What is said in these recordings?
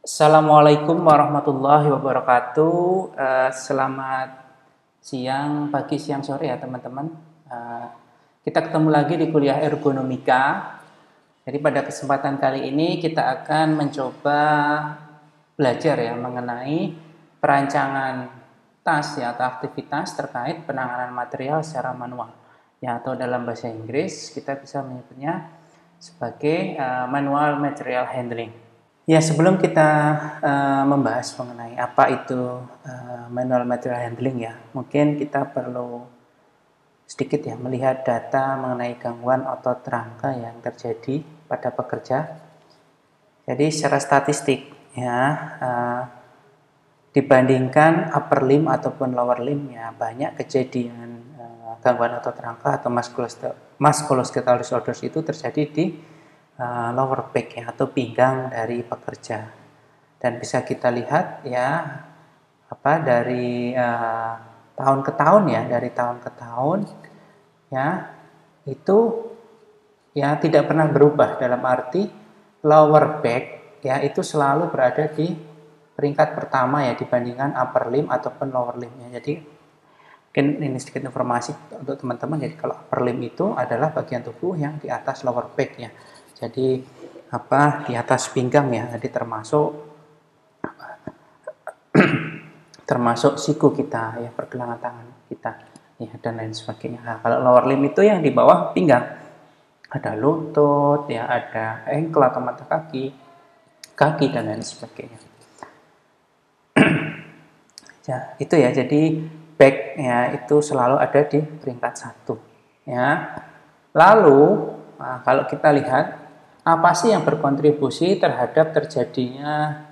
Assalamualaikum warahmatullahi wabarakatuh. Selamat siang, pagi, siang, sore ya teman-teman. Kita ketemu lagi di kuliah ergonomika. Jadi pada kesempatan kali ini kita akan mencoba belajar ya mengenai perancangan tas ya atau aktivitas terkait penanganan material secara manual. Ya atau dalam bahasa Inggris kita bisa menyebutnya sebagai manual material handling. Ya, sebelum kita membahas mengenai apa itu manual material handling ya, mungkin kita perlu sedikit ya melihat data mengenai gangguan otot rangka yang terjadi pada pekerja. Jadi secara statistik ya, dibandingkan upper limb ataupun lower limb ya, banyak kejadian gangguan otot rangka atau musculoskeletal disorders itu terjadi di lower back ya atau pinggang dari pekerja. Dan bisa kita lihat ya dari tahun ke tahun ya, dari tahun ke tahun ya itu ya tidak pernah berubah, dalam arti lower back ya itu selalu berada di peringkat pertama ya dibandingkan upper limb ataupun lower limb ya. Jadi mungkin ini sedikit informasi untuk teman-teman. Jadi kalau upper limb itu adalah bagian tubuh yang di atas lower back ya. Jadi di atas pinggang ya. Jadi termasuk siku kita ya, pergelangan tangan kita ya dan lain sebagainya. Nah, kalau lower limb itu yang di bawah pinggang. Ada lutut ya, ada ankle atau mata kaki dan lain sebagainya. Ya, itu ya. Jadi back ya itu selalu ada di peringkat 1 ya. Lalu kalau kita lihat apa sih yang berkontribusi terhadap terjadinya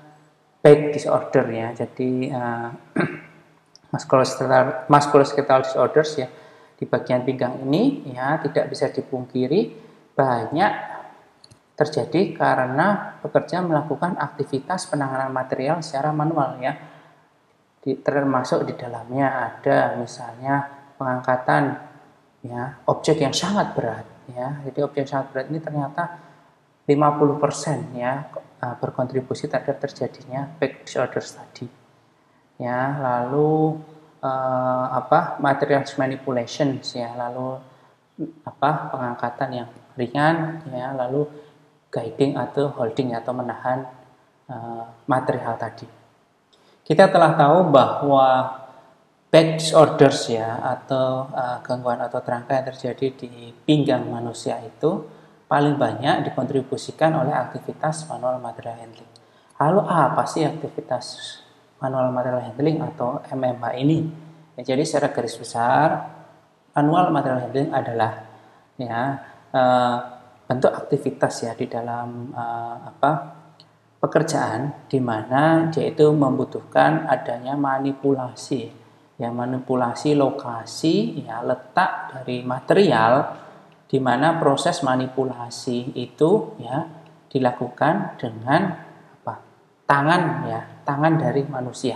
back disorder ya. Jadi musculoskeletal disorders ya di bagian pinggang ini ya tidak bisa dipungkiri banyak terjadi karena pekerja melakukan aktivitas penanganan material secara manual ya. Termasuk di dalamnya ada misalnya pengangkatan ya objek yang sangat berat ya. Jadi objek yang sangat berat ini ternyata 50% ya berkontribusi terhadap terjadinya back disorders tadi. Ya, lalu materials manipulations ya, lalu pengangkatan yang ringan ya, lalu guiding atau holding atau menahan material tadi. Kita telah tahu bahwa back disorders ya atau gangguan otot rangka yang terjadi di pinggang manusia itu paling banyak dikontribusikan oleh aktivitas manual material handling. Lalu apa sih aktivitas manual material handling atau MMH ini? Ya, jadi secara garis besar manual material handling adalah ya bentuk aktivitas ya di dalam pekerjaan di mana dia itu membutuhkan adanya manipulasi ya, manipulasi lokasi ya letak dari material, di mana proses manipulasi itu ya dilakukan dengan tangan dari manusia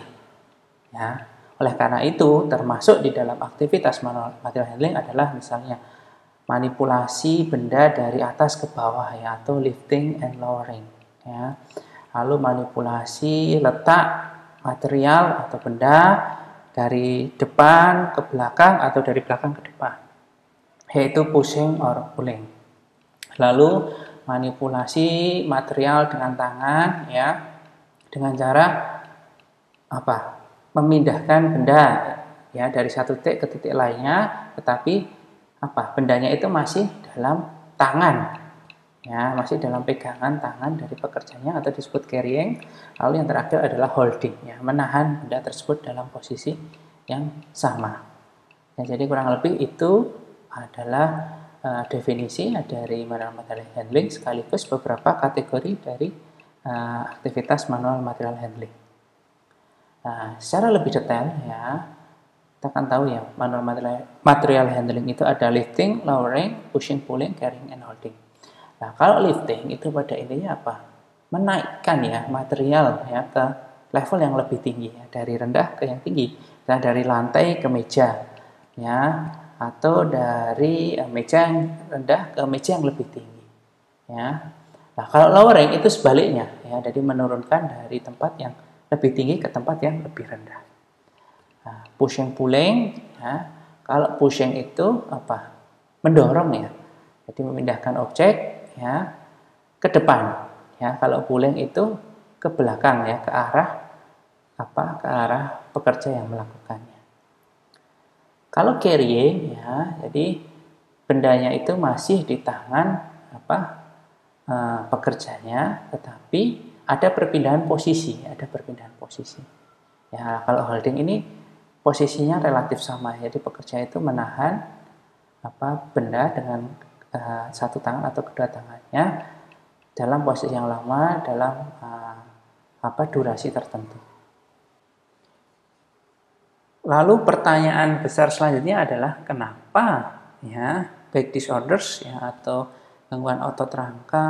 ya. Oleh karena itu termasuk di dalam aktivitas manual material handling adalah misalnya manipulasi benda dari atas ke bawah ya atau lifting and lowering ya. Lalu manipulasi letak material atau benda dari depan ke belakang atau dari belakang ke depan, yaitu pushing or pulling. Lalu manipulasi material dengan tangan ya dengan cara memindahkan benda ya dari satu titik ke titik lainnya, tetapi bendanya itu masih dalam tangan ya, masih dalam pegangan tangan dari pekerjanya atau disebut carrying. Lalu yang terakhir adalah holding ya, menahan benda tersebut dalam posisi yang sama ya. Jadi kurang lebih itu adalah definisi dari manual material handling sekaligus beberapa kategori dari aktivitas manual material handling. Nah, secara lebih detail ya, kita akan tahu ya manual material handling itu ada lifting, lowering, pushing, pulling, carrying, and holding. Nah, kalau lifting itu pada intinya menaikkan ya material ya ke level yang lebih tinggi ya, dari rendah ke yang tinggi. Nah, dari lantai ke meja ya, atau dari meja yang rendah ke meja yang lebih tinggi ya. Nah, kalau lowering itu sebaliknya, ya, jadi menurunkan dari tempat yang lebih tinggi ke tempat yang lebih rendah. Nah, pushing pulling, ya, kalau pushing itu apa? Mendorong ya, jadi memindahkan objek ya ke depan. Ya, kalau pulling itu ke belakang ya, ke arah apa? Ke arah pekerja yang melakukannya. Kalau carrying ya, jadi bendanya itu masih di tangan apa? Pekerjanya, tetapi ada perpindahan posisi, Ya, kalau holding ini posisinya relatif sama, jadi pekerja itu menahan apa benda dengan satu tangan atau kedua tangannya dalam posisi yang lama dalam apa durasi tertentu. Lalu pertanyaan besar selanjutnya adalah kenapa ya back disorders ya atau gangguan otot rangka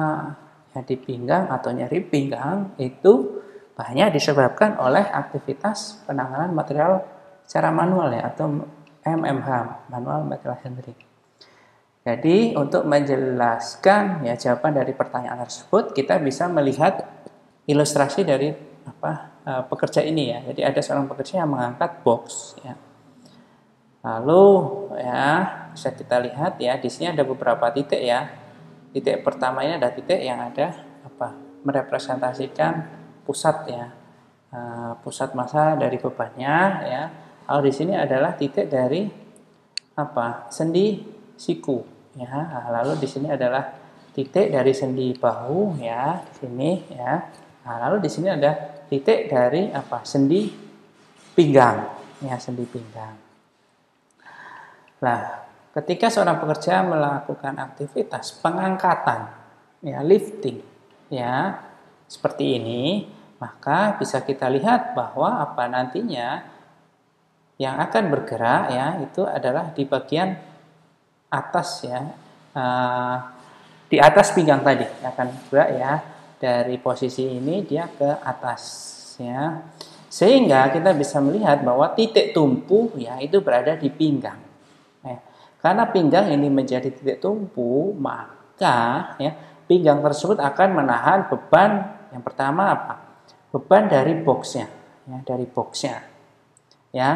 ya di pinggang atau nyeri pinggang itu banyak disebabkan oleh aktivitas penanganan material secara manual ya atau MMH, manual material handling. Jadi untuk menjelaskan ya jawaban dari pertanyaan tersebut kita bisa melihat ilustrasi dari pekerja ini ya. Jadi ada seorang pekerja yang mengangkat box ya. Lalu ya bisa kita lihat ya di sini ada beberapa titik ya. Titik pertama ini ada titik yang ada merepresentasikan pusat ya. Pusat massa dari bebannya ya. Lalu di sini adalah titik dari sendi siku ya. Lalu di sini adalah titik dari sendi bahu ya, di sini ya. Nah, lalu di sini ada titik dari sendi pinggang ya, sendi pinggang. Nah, ketika seorang pekerja melakukan aktivitas pengangkatan ya, lifting ya, seperti ini, maka bisa kita lihat bahwa nantinya yang akan bergerak ya itu adalah di bagian atas ya, di atas pinggang tadi akan bergerak ya. Dari posisi ini dia ke atas ya. Sehingga kita bisa melihat bahwa titik tumpu ya itu berada di pinggang. Ya. Karena pinggang ini menjadi titik tumpu, maka ya pinggang tersebut akan menahan beban yang pertama beban dari boxnya ya, dari boxnya. Ya.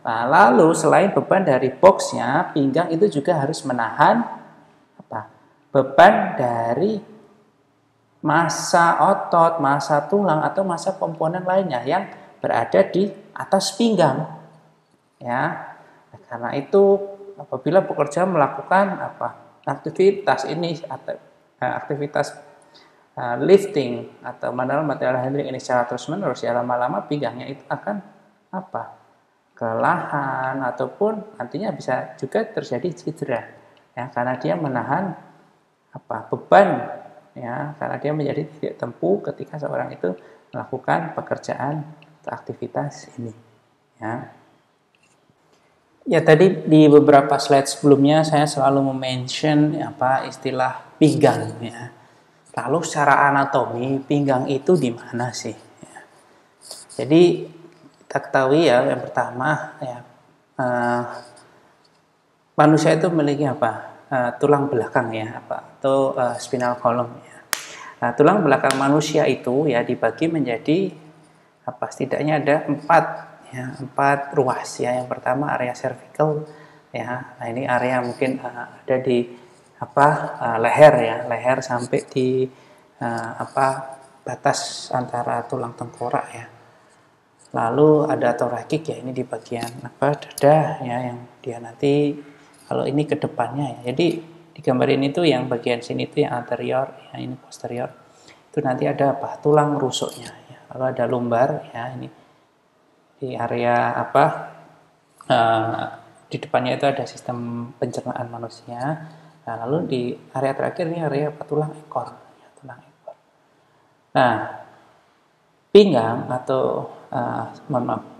Nah, lalu selain beban dari boxnya, pinggang itu juga harus menahan beban dari massa otot, massa tulang atau massa komponen lainnya yang berada di atas pinggang. Ya. Nah, karena itu apabila pekerja melakukan aktivitas ini atau aktivitas lifting atau manual material handling ini secara terus-menerus ya lama-lama pinggangnya itu akan kelelahan ataupun nantinya bisa juga terjadi cedera ya karena dia menahan beban ya karena dia menjadi titik tempuh ketika seorang itu melakukan pekerjaan atau aktivitas ini ya. Ya tadi di beberapa slide sebelumnya saya selalu mention istilah pinggang ya. Lalu secara anatomi pinggang itu di mana sih? Ya. Jadi kita ketahui ya yang pertama ya manusia itu memiliki tulang belakang ya atau spinal column ya. Nah, tulang belakang manusia itu ya dibagi menjadi setidaknya ada 4 ruas ya. Yang pertama area cervical ya. Nah, ini area mungkin ada di leher ya, leher sampai di batas antara tulang tengkorak ya. Lalu ada thoracic ya, ini di bagian dada ya yang dia nanti kalau ini ke depannya ya. Jadi di gambar ini tuh yang bagian sini itu yang anterior ya, ini posterior. Itu nanti ada tulang rusuknya ya. Lalu ada lumbar ya, ini di area di depannya itu ada sistem pencernaan manusia. Nah, lalu di area terakhir ini area tulang ekor ya, tulang ekor. Nah, pinggang atau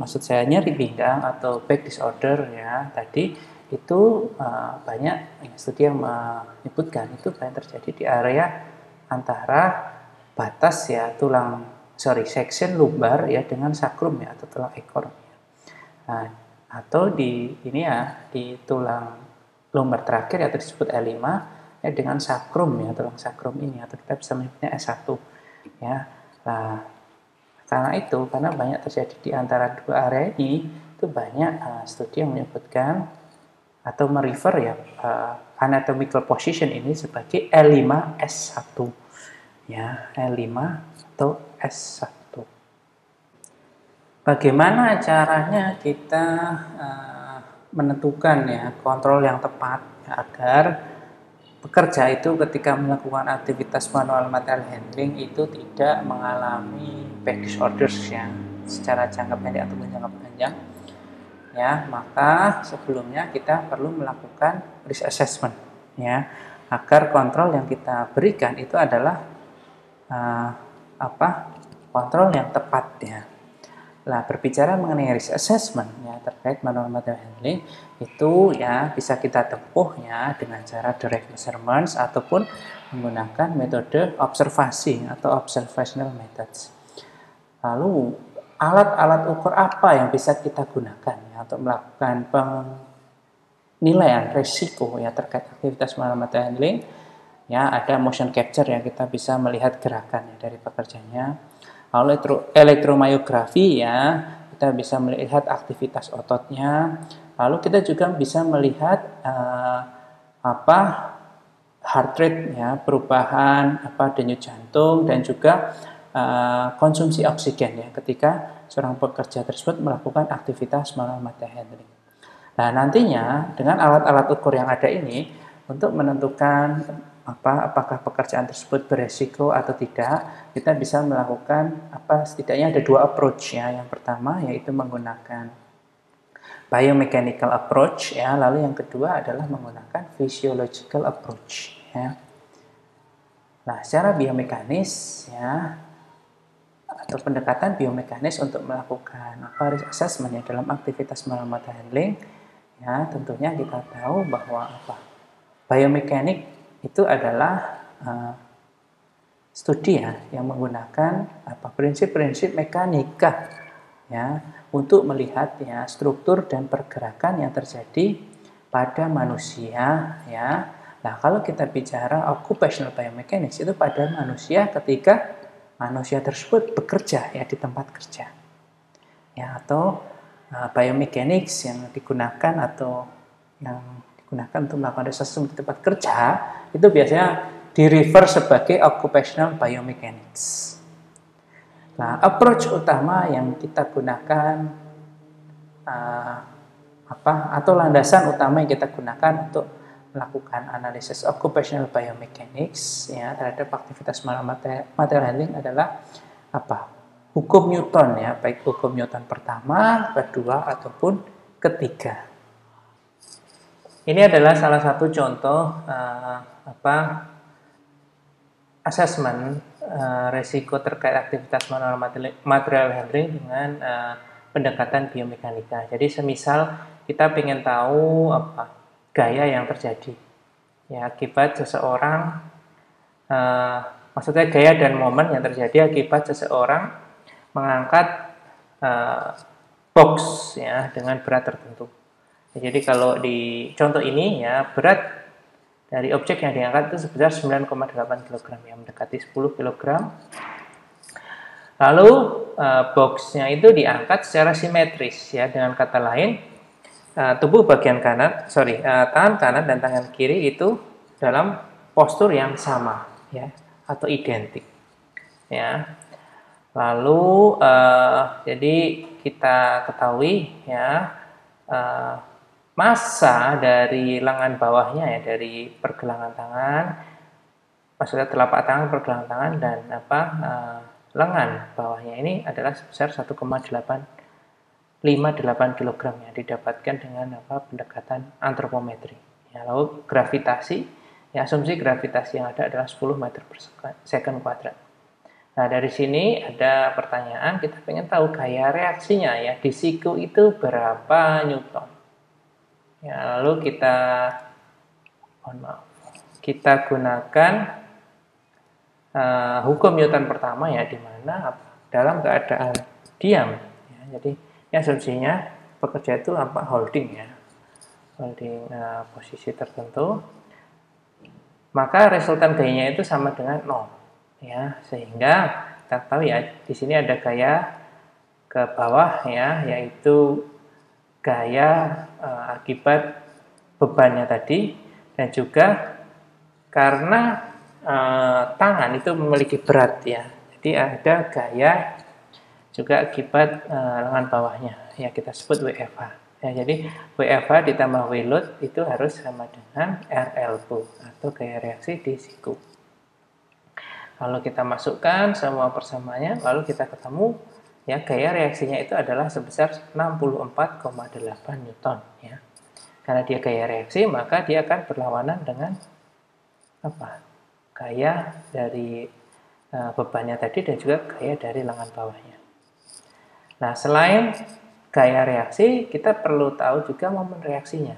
maksud saya nyeri pinggang atau back disorder ya tadi itu banyak studi yang menyebutkan itu banyak terjadi di area antara batas ya section lumbar ya dengan sacrum ya atau tulang ekor ya. Nah, atau di tulang lumbar terakhir atau disebut L5 dengan sakrum ya, tulang sakrum ini, atau kita bisa menyebutnya S1 ya. Nah, karena banyak terjadi di antara dua area ini, itu banyak studi yang menyebutkan atau merefer ya anatomical position ini sebagai L5S1 ya, L5 atau S1. Bagaimana caranya kita menentukan ya kontrol yang tepat ya, agar pekerja itu ketika melakukan aktivitas manual material handling itu tidak mengalami back disorders ya secara jangka pendek ataupun jangka panjang ya. Maka sebelumnya kita perlu melakukan risk assessment ya, agar kontrol yang kita berikan itu adalah kontrol yang tepat ya. Nah, berbicara mengenai risk assessment ya terkait manual material handling itu ya bisa kita tempuh ya dengan cara direct measurements ataupun menggunakan metode observasi atau observational methods. Lalu alat-alat ukur apa yang bisa kita gunakan ya untuk melakukan penilaian risiko ya terkait aktivitas manual material handling? Ya, ada motion capture yang kita bisa melihat gerakan ya dari pekerjanya. Lalu elektromyografi ya, kita bisa melihat aktivitas ototnya. Lalu kita juga bisa melihat heart rate ya, perubahan denyut jantung dan juga konsumsi oksigen ya ketika seorang pekerja tersebut melakukan aktivitas manual material handling. Nah, nantinya dengan alat-alat ukur yang ada ini untuk menentukan apakah pekerjaan tersebut beresiko atau tidak, kita bisa melakukan setidaknya ada dua approach ya. Yang pertama yaitu menggunakan biomechanical approach ya, lalu yang kedua adalah menggunakan physiological approach ya. Nah, secara biomekanis ya atau pendekatan biomekanis untuk melakukan risk assessment ya dalam aktivitas manual material handling ya, tentunya kita tahu bahwa biomekanik itu adalah studi ya yang menggunakan prinsip-prinsip mekanika ya untuk melihat ya struktur dan pergerakan yang terjadi pada manusia ya. Nah, kalau kita bicara occupational biomechanics itu pada manusia ketika manusia tersebut bekerja ya di tempat kerja ya, atau biomechanics yang digunakan atau yang digunakan untuk melakukan assessment di tempat kerja itu biasanya di-refer sebagai occupational biomechanics. Nah, approach utama yang kita gunakan atau landasan utama yang kita gunakan untuk melakukan analisis occupational biomechanics ya terhadap aktivitas manual material handling adalah hukum Newton ya, baik hukum Newton pertama, kedua ataupun ketiga. Ini adalah salah satu contoh assessment resiko terkait aktivitas manual material handling dengan pendekatan biomekanika. Jadi semisal kita ingin tahu gaya yang terjadi ya akibat seseorang, maksudnya gaya dan momen yang terjadi akibat seseorang mengangkat box ya dengan berat tertentu. Jadi kalau di contoh ini ya berat dari objek yang diangkat itu sebesar 9,8 kg ya, mendekati 10 kg. Lalu boxnya itu diangkat secara simetris ya, dengan kata lain tubuh bagian kanan, tangan kanan dan tangan kiri itu dalam postur yang sama ya atau identik ya. Lalu jadi kita ketahui ya massa dari lengan bawahnya ya, dari pergelangan tangan, maksudnya telapak tangan, pergelangan tangan dan lengan bawahnya ini adalah sebesar 1,858 kg yang didapatkan dengan pendekatan antropometri. Ya, lalu gravitasi, ya asumsi gravitasi yang ada adalah 10 meter per second kuadrat. Nah, dari sini ada pertanyaan, kita pengen tahu gaya reaksinya ya di siku itu berapa Newton. Ya, lalu kita gunakan hukum Newton pertama ya, di mana dalam keadaan diam ya, jadi asumsinya pekerja itu holding ya, holding posisi tertentu. maka resultan gayanya itu sama dengan 0. Ya, sehingga kita tahu ya, di sini ada gaya ke bawah ya, yaitu gaya akibat bebannya tadi, dan juga karena tangan itu memiliki berat ya. Jadi ada gaya juga akibat lengan bawahnya ya, kita sebut WFH. Ya, jadi WFH ditambah W load itu harus sama dengan R elbow atau gaya reaksi di siku. Kalau kita masukkan semua persamaannya, lalu kita ketemu ya gaya reaksinya itu adalah sebesar 64,8 Newton ya. Karena dia gaya reaksi, maka dia akan berlawanan dengan apa? Gaya dari bebannya tadi dan juga gaya dari lengan bawahnya. Nah, selain gaya reaksi, kita perlu tahu juga momen reaksinya.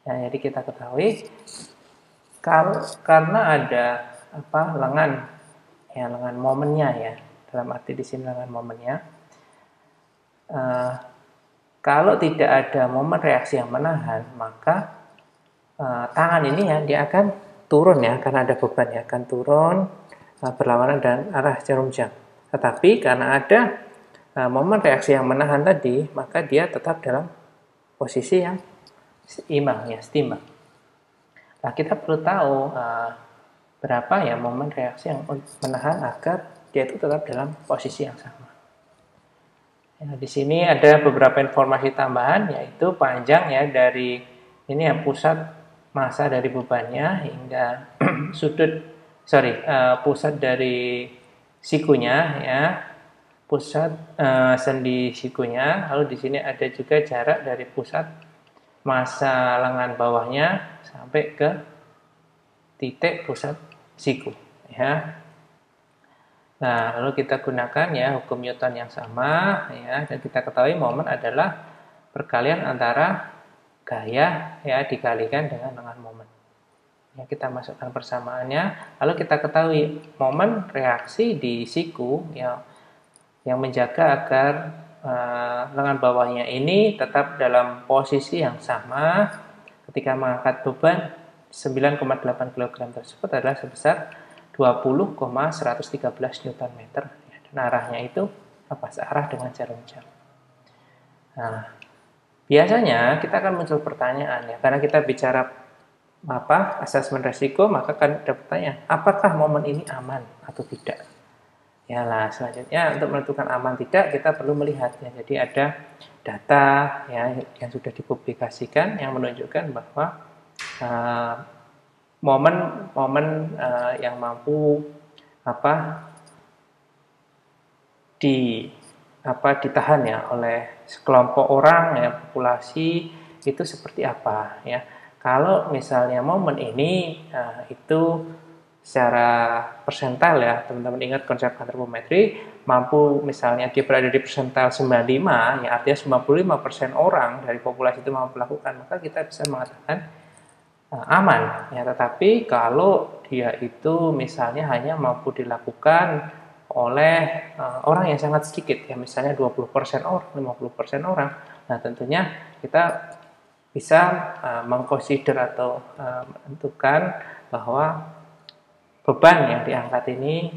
Ya, jadi kita ketahui karena ada lengan ya, lengan momennya ya. Dalam arti di sini lengan momennya. Kalau tidak ada momen reaksi yang menahan, maka tangan ini ya dia akan turun ya, karena ada beban ya, akan turun berlawanan dengan arah jarum jam. Tetapi karena ada momen reaksi yang menahan tadi, maka dia tetap dalam posisi yang seimbang ya, setimbang. Nah, kita perlu tahu berapa ya momen reaksi yang menahan agar dia itu tetap dalam posisi yang sama. Ya, di sini ada beberapa informasi tambahan, yaitu panjang ya dari ini ya, pusat massa dari bebannya hingga pusat dari sikunya ya, pusat sendi sikunya. Lalu di sini ada juga jarak dari pusat massa lengan bawahnya sampai ke titik pusat siku ya. Nah, lalu kita gunakan ya hukum Newton yang sama ya, dan kita ketahui momen adalah perkalian antara gaya ya dikalikan dengan lengan momen. Ya, kita masukkan persamaannya, lalu kita ketahui momen reaksi di siku ya, yang menjaga agar lengan bawahnya ini tetap dalam posisi yang sama ketika mengangkat beban 9,8 kg tersebut adalah sebesar 20,113 Nm ya, dan arahnya itu searah dengan jarum jam. Nah, biasanya kita akan muncul pertanyaan ya, karena kita bicara asesmen resiko, maka kan ada pertanyaan, apakah momen ini aman atau tidak? Ya, lah selanjutnya untuk menentukan aman tidak, kita perlu melihat ya. Jadi ada data ya yang sudah dipublikasikan yang menunjukkan bahwa momen yang mampu ditahan ya oleh sekelompok orang ya, populasi itu seperti apa ya. Kalau misalnya momen ini itu secara persentil ya, teman-teman ingat konsep antropometri, mampu misalnya dia berada di persentil 95 ya, artinya 95% orang dari populasi itu mampu melakukan, maka kita bisa mengatakan aman ya. Tetapi kalau dia itu misalnya hanya mampu dilakukan oleh orang yang sangat sedikit ya, misalnya 20% orang, 50% orang, nah tentunya kita bisa mengconsider atau menentukan bahwa beban yang diangkat ini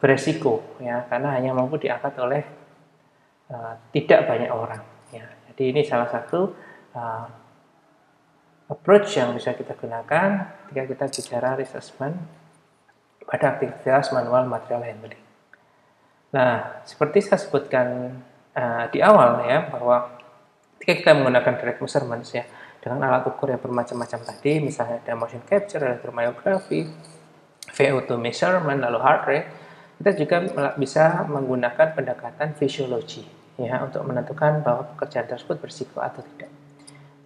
beresiko ya, karena hanya mampu diangkat oleh tidak banyak orang ya. Jadi ini salah satu approach yang bisa kita gunakan ketika kita bicara risk assessment pada aktivitas manual material handling. Nah, seperti saya sebutkan di awal ya, bahwa ketika kita menggunakan direct measurements ya, dengan alat ukur yang bermacam-macam tadi, misalnya ada motion capture, electromyography, VO2 measurement, lalu heart rate, kita juga bisa menggunakan pendekatan fisiologi ya untuk menentukan bahwa pekerjaan tersebut berisiko atau tidak.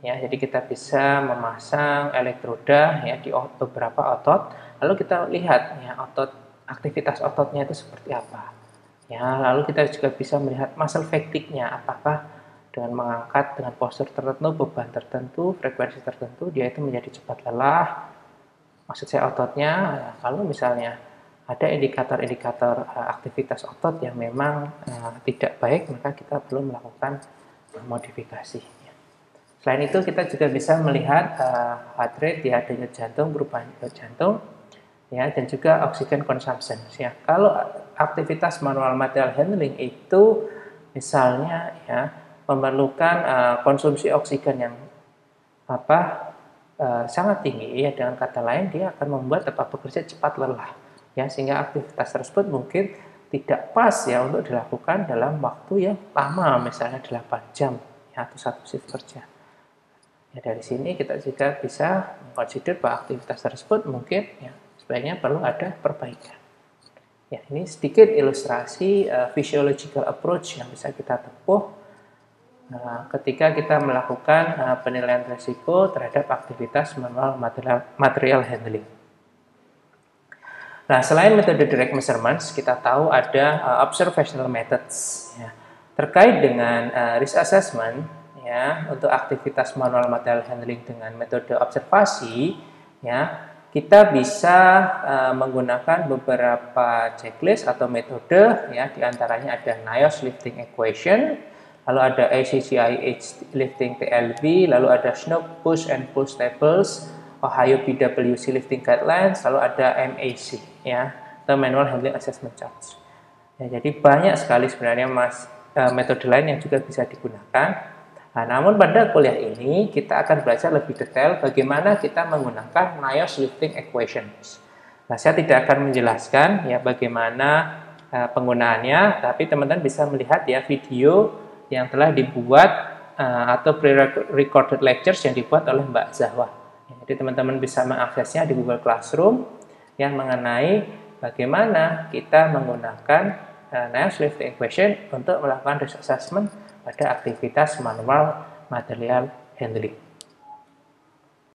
Ya, jadi kita bisa memasang elektroda ya di beberapa otot, lalu kita lihat ya aktivitas ototnya itu seperti apa. Ya, lalu kita juga bisa melihat muscle fatigue-nya, apakah dengan mengangkat dengan postur tertentu, beban tertentu, frekuensi tertentu, dia itu menjadi cepat lelah. Maksud saya ototnya, kalau misalnya ada indikator-indikator aktivitas otot yang memang tidak baik, maka kita perlu melakukan modifikasi. Selain itu kita juga bisa melihat heart rate ya, denyut jantung, perubahan denyut jantung ya, dan juga oxygen consumption ya. Kalau aktivitas manual material handling itu misalnya ya memerlukan konsumsi oksigen yang sangat tinggi ya, dengan kata lain dia akan membuat bekerja cepat lelah ya, sehingga aktivitas tersebut mungkin tidak pas ya untuk dilakukan dalam waktu yang lama, misalnya 8 jam ya, atau satu shift kerja. Ya, dari sini kita juga bisa mengconsider bahwa aktivitas tersebut mungkin ya sebenarnya perlu ada perbaikan. Ya, ini sedikit ilustrasi physiological approach yang bisa kita tempuh ketika kita melakukan penilaian risiko terhadap aktivitas manual material handling. Nah, selain metode direct measurements, kita tahu ada observational methods ya. Terkait dengan risk assessment ya, untuk aktivitas manual material handling dengan metode observasi ya, kita bisa menggunakan beberapa checklist atau metode ya, diantaranya ada NIOSH lifting equation, lalu ada ACGIH lifting PLB, lalu ada SNOOP push and pull tables, Ohio PWC lifting guidelines, lalu ada MAC ya, atau manual handling assessment charts. Ya, jadi banyak sekali sebenarnya metode lain yang juga bisa digunakan. Nah, namun pada kuliah ini kita akan belajar lebih detail bagaimana kita menggunakan NIOSH lifting equations. Nah, saya tidak akan menjelaskan ya bagaimana penggunaannya, tapi teman-teman bisa melihat ya video yang telah dibuat atau pre-recorded lectures yang dibuat oleh Mbak Zahwa. Ya, jadi teman-teman bisa mengaksesnya di Google Classroom yang mengenai bagaimana kita menggunakan NIOSH lifting equation untuk melakukan risk assessment pada aktivitas manual material handling.